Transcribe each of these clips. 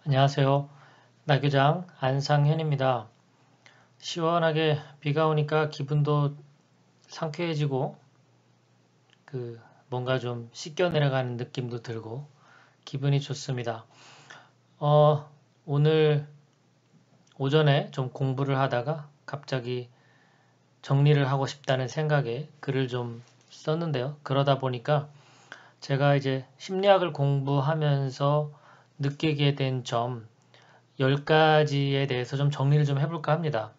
안녕하세요. 나교장 안상현입니다. 시원하게 비가 오니까 기분도 상쾌해지고 뭔가 좀 씻겨 내려가는 느낌도 들고 기분이 좋습니다. 오늘 오전에 좀 공부를 하다가 갑자기 정리를 하고 싶다는 생각에 글을 좀 썼는데요. 그러다 보니까 제가 이제 심리학을 공부하면서 느끼게 된 점 10가지에 대해서 좀 정리를 좀 해볼까 합니다.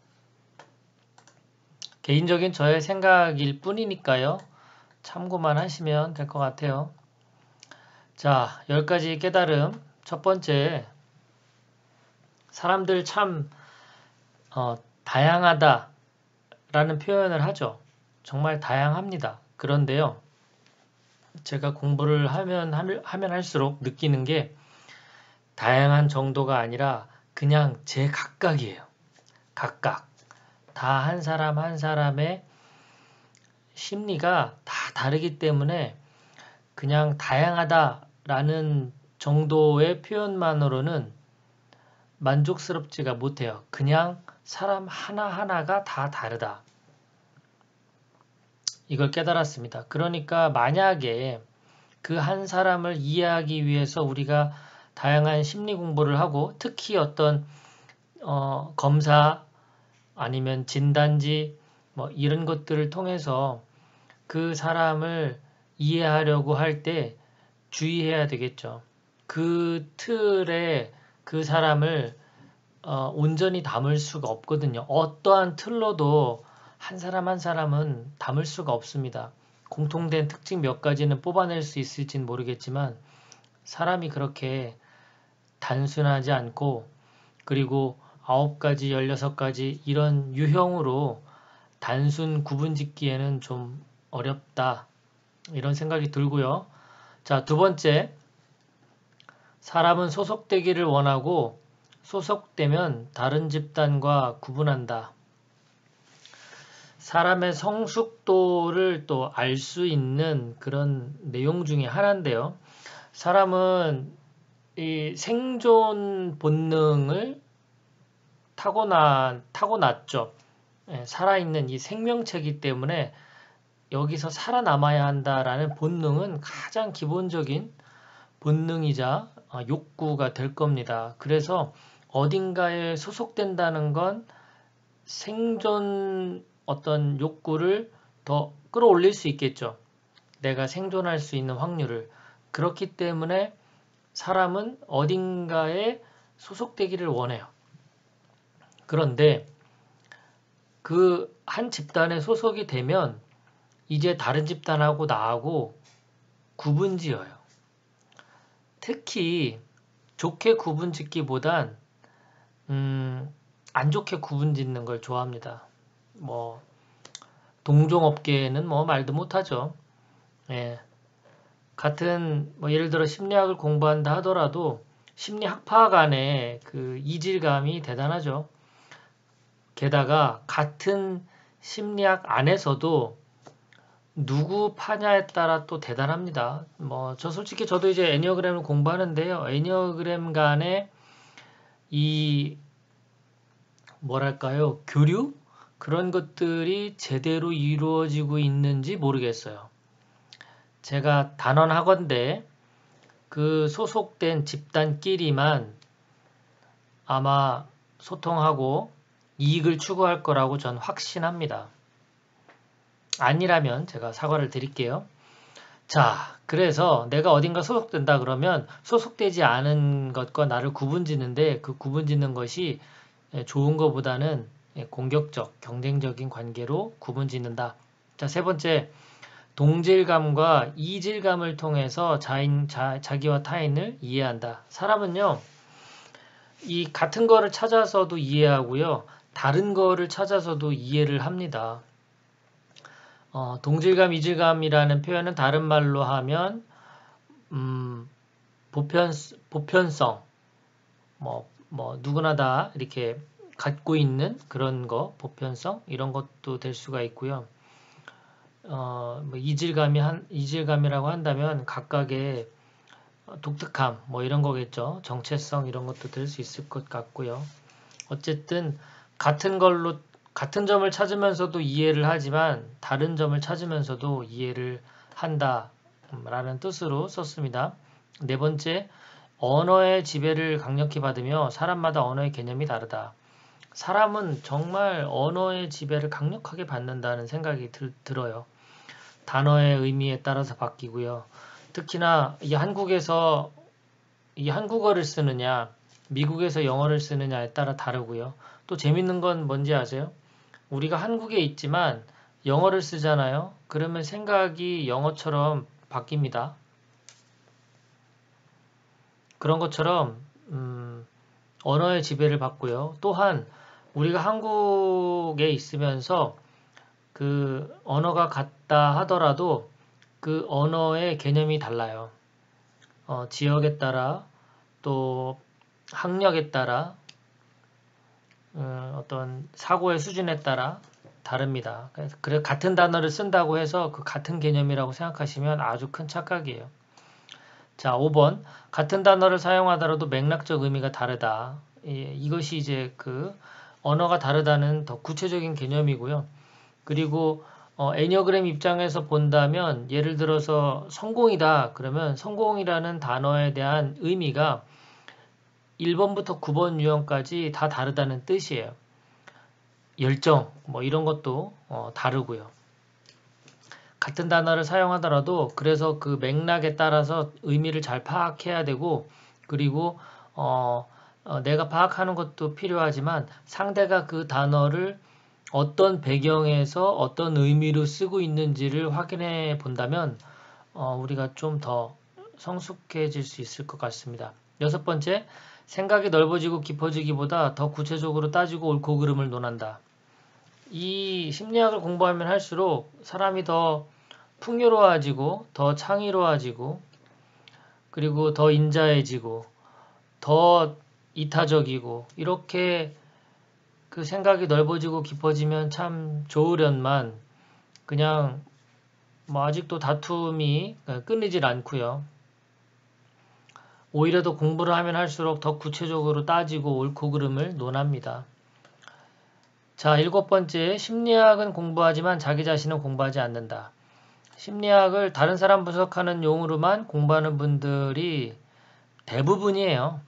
개인적인 저의 생각일 뿐이니까요. 참고만 하시면 될 것 같아요. 자, 10가지 깨달음. 첫 번째, 사람들 참 다양하다 라는 표현을 하죠. 정말 다양합니다. 그런데요, 제가 공부를 하면 할수록 느끼는 게 다양한 정도가 아니라 그냥 제 각각이에요. 각각. 다 한 사람 한 사람의 심리가 다 다르기 때문에 그냥 다양하다라는 정도의 표현만으로는 만족스럽지가 못해요. 그냥 사람 하나하나가 다 다르다. 이걸 깨달았습니다. 그러니까 만약에 그 한 사람을 이해하기 위해서 우리가 다양한 심리 공부를 하고 특히 어떤 검사 아니면 진단지 뭐 이런 것들을 통해서 그 사람을 이해하려고 할 때 주의해야 되겠죠. 그 틀에 그 사람을 온전히 담을 수가 없거든요. 어떠한 틀로도 한 사람 한 사람은 담을 수가 없습니다. 공통된 특징 몇 가지는 뽑아낼 수 있을진 모르겠지만 사람이 그렇게 단순하지 않고 그리고 9가지, 16가지 이런 유형으로 단순 구분 짓기에는 좀 어렵다. 이런 생각이 들고요. 자, 두 번째, 사람은 소속되기를 원하고 소속되면 다른 집단과 구분한다. 사람의 성숙도를 또 알 수 있는 그런 내용 중에 하나인데요. 사람은 이 생존 본능을 타고났죠. 살아있는 이 생명체이기 때문에 여기서 살아남아야 한다라는 본능은 가장 기본적인 본능이자 욕구가 될 겁니다. 그래서 어딘가에 소속된다는 건 생존 어떤 욕구를 더 끌어올릴 수 있겠죠. 내가 생존할 수 있는 확률을. 그렇기 때문에 사람은 어딘가에 소속되기를 원해요. 그런데 그 한 집단에 소속이 되면 이제 다른 집단하고 나하고 구분지어요. 특히 좋게 구분짓기보단 안 좋게 구분짓는 걸 좋아합니다. 뭐 동종업계에는 뭐 말도 못하죠. 예. 같은 뭐 예를 들어 심리학을 공부한다 하더라도 심리학파 간의 그 이질감이 대단하죠. 게다가 같은 심리학 안에서도 누구 파냐에 따라 또 대단합니다. 뭐 저 솔직히 저도 이제 애니어그램을 공부하는데요. 애니어그램 간의 이 뭐랄까요? 교류? 그런 것들이 제대로 이루어지고 있는지 모르겠어요. 제가 단언하건대 그 소속된 집단끼리만 아마 소통하고 이익을 추구할 거라고 전 확신합니다. 아니라면 제가 사과를 드릴게요. 자, 그래서 내가 어딘가 소속된다 그러면 소속되지 않은 것과 나를 구분짓는데 그 구분짓는 것이 좋은 것보다는 공격적, 경쟁적인 관계로 구분짓는다. 자, 세 번째, 동질감과 이질감을 통해서 자기와 타인을 이해한다. 사람은요, 이 같은 거를 찾아서도 이해하고요, 다른 거를 찾아서도 이해를 합니다. 동질감, 이질감이라는 표현은 다른 말로 하면 보편성, 누구나 다 이렇게 갖고 있는 그런 거, 보편성 이런 것도 될 수가 있고요. 이질감이라고 한다면 각각의 독특함 뭐 이런 거겠죠. 정체성 이런 것도 들 수 있을 것 같고요. 어쨌든 같은 점을 찾으면서도 이해를 하지만 다른 점을 찾으면서도 이해를 한다 라는 뜻으로 썼습니다. 네 번째, 언어의 지배를 강력히 받으며 사람마다 언어의 개념이 다르다. 사람은 정말 언어의 지배를 강력하게 받는다는 생각이 들어요. 단어의 의미에 따라서 바뀌고요. 특히나 이 한국에서 이 한국어를 쓰느냐, 미국에서 영어를 쓰느냐에 따라 다르고요. 또 재밌는 건 뭔지 아세요? 우리가 한국에 있지만 영어를 쓰잖아요. 그러면 생각이 영어처럼 바뀝니다. 그런 것처럼 언어의 지배를 받고요. 또한 우리가 한국에 있으면서 그 언어가 같다 하더라도 그 언어의 개념이 달라요. 지역에 따라 또 학력에 따라 어떤 사고의 수준에 따라 다릅니다. 그래서 같은 단어를 쓴다고 해서 그 같은 개념이라고 생각하시면 아주 큰 착각이에요. 자, 5번. 같은 단어를 사용하더라도 맥락적 의미가 다르다. 이것이 이제 그 언어가 다르다는 더 구체적인 개념이고요. 그리고 애니어그램 입장에서 본다면 예를 들어서 성공이다. 그러면 성공이라는 단어에 대한 의미가 1번부터 9번 유형까지 다 다르다는 뜻이에요. 열정 뭐 이런 것도 다르고요. 같은 단어를 사용하더라도 그래서 그 맥락에 따라서 의미를 잘 파악해야 되고 그리고 내가 파악하는 것도 필요하지만 상대가 그 단어를 어떤 배경에서 어떤 의미로 쓰고 있는지를 확인해 본다면 우리가 좀 더 성숙해질 수 있을 것 같습니다. 여섯 번째, 생각이 넓어지고 깊어지기보다 더 구체적으로 따지고 옳고 그름을 논한다. 이 심리학을 공부하면 할수록 사람이 더 풍요로워지고 더 창의로워지고 그리고 더 인자해지고 더 이타적이고 이렇게 그 생각이 넓어지고 깊어지면 참 좋으련만 그냥 뭐 아직도 다툼이 끊이질 않고요. 오히려 더 공부를 하면 할수록 더 구체적으로 따지고 옳고 그름을 논합니다. 자, 7번째, 심리학은 공부하지만 자기 자신은 공부하지 않는다. 심리학을 다른 사람 분석하는 용으로만 공부하는 분들이 대부분이에요.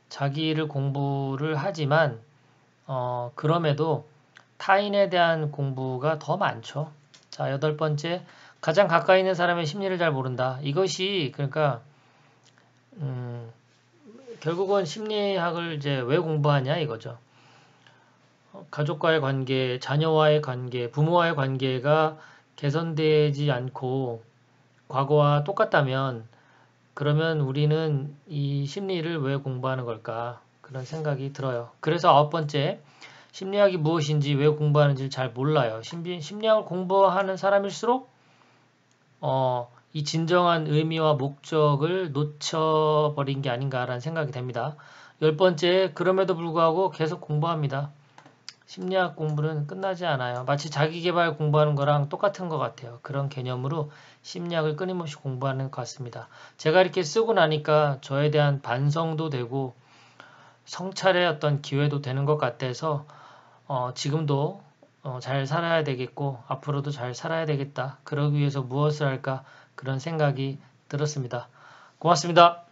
자기를 공부를 하지만 그럼에도 타인에 대한 공부가 더 많죠. 자, 8번째, 가장 가까이 있는 사람의 심리를 잘 모른다. 이것이 그러니까 결국은 심리학을 이제 왜 공부하냐 이거죠. 가족과의 관계, 자녀와의 관계, 부모와의 관계가 개선되지 않고 과거와 똑같다면 그러면 우리는 이 심리를 왜 공부하는 걸까? 그런 생각이 들어요. 그래서 9번째, 심리학이 무엇인지 왜 공부하는지 잘 몰라요. 심리학을 공부하는 사람일수록 이 진정한 의미와 목적을 놓쳐버린 게 아닌가라는 생각이 됩니다. 10번째, 그럼에도 불구하고 계속 공부합니다. 심리학 공부는 끝나지 않아요. 마치 자기계발 공부하는 거랑 똑같은 것 같아요. 그런 개념으로 심리학을 끊임없이 공부하는 것 같습니다. 제가 이렇게 쓰고 나니까 저에 대한 반성도 되고 성찰의 어떤 기회도 되는 것 같아서 지금도 잘 살아야 되겠고 앞으로도 잘 살아야 되겠다. 그러기 위해서 무엇을 할까 그런 생각이 들었습니다. 고맙습니다.